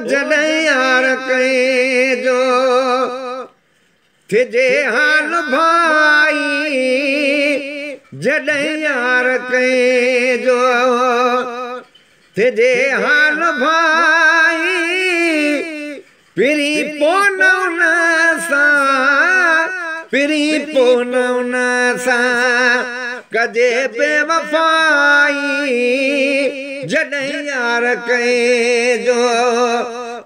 जॾहिं यार कहीं जो थिजे हाल भाई जॾहिं यार कहीं जो थिजे हाल भाई पिरी पोन उन सां पिरी पोन उन सां कजे बेवफाई जॾहिं यार कहीं जो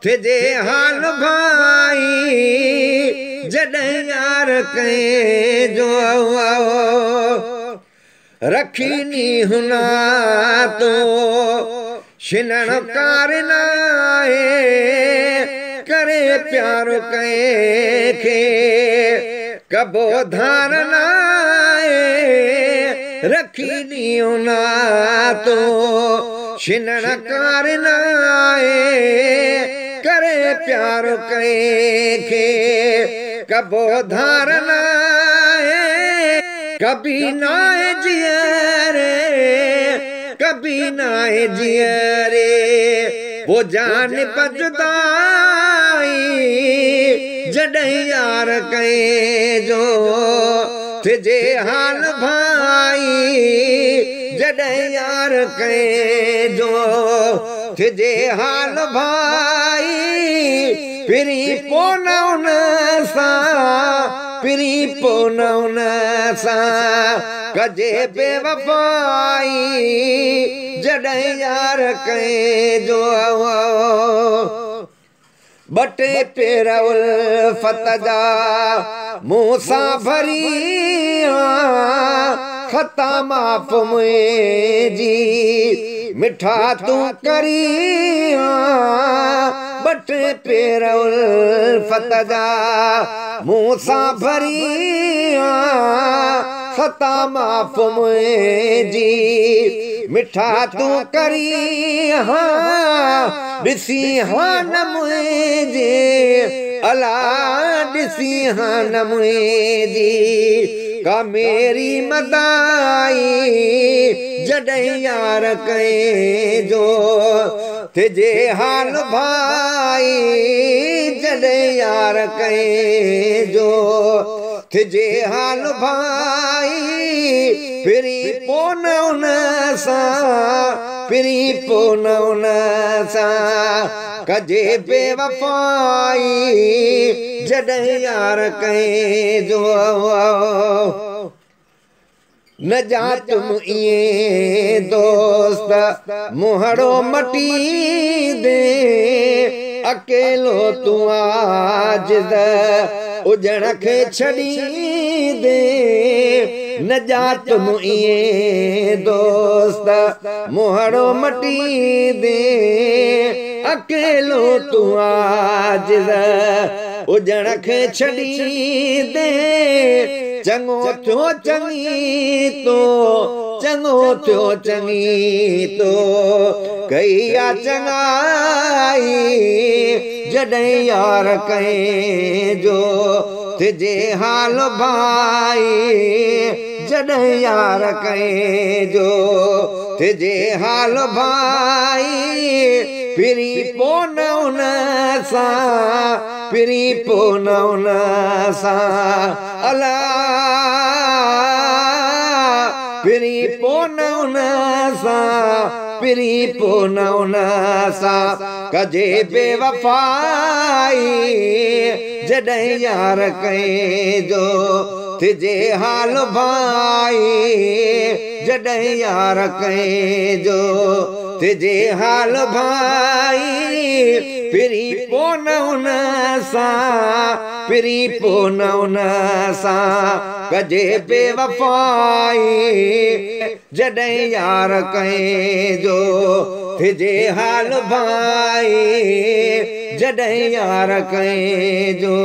थिजे हाल भाई जॾहिं यार कहीं जो रखीनी हुना तो शिनण कारन करे प्यार कंहिंखे कबो धारण रखीनी हुना तो शिनण कारन करे प्यार कंहिंखे कबो धारण कभी नाए जियरे कभी नाए जियरे वो जान पजदाई जॾहिं यार कहीं जो थिजे हाल भाई जॾहिं यार कहीं जो थिजे हाल भाई पिरी पोन उन सां पिरी पोन उन सां कजे बेवफाई जॾहिं यार कहीं जो बटे पेर उल्फत जा मुंह सां भरी खता माफ़ मुंहिंजी मिठा तूं करी बटे पेर उल्फत जा मुंह सां भरी खता माफ़ मुंहिंजी मिठा तूं करी ॾिसी हान मुंहिंजे अला ॾिसी हान मुंहिंजी का मेरी मदाई जॾहिं यार कहीं जो थिजे हाल भाई जॾहिं यार कहीं जो थिजे हाल भाई पिरी पोन उन सां पिरी पोन उन सां कजे बेवफाई जॾहिं यार कहीं जो न जा तुम इए दोस्त मुहड़ो मटी दे अकेलो तू आजिज़ उजण खे छॾी दे न जा तुम इए दोस्त मुहड़ो मटी दे अकेलो तू आजिज़ उजण खे छॾी दे चङो थियो चङी तो चङो थियो चङी तो कई आ चङाई जॾहिं यार कहीं जो थिजे हाल भाई जॾहिं यार कहीं जो थिजे हाल भाई पिरी पोन उन सां पिरी पोन उन सां अला पिरी पोन उन सां पिरी पोन उन सां कजे बेवफाई जॾहिं यार कहीं जो थिजे हाल भाई जॾहिं यार कहीं जो थिजे हाल भाई पिरी पोन उन सां पिरी पोन उन सां कजे बेवफाई जॾहिं यार कहीं जो थिजे हाल भाई जॾहिं यार कहीं जो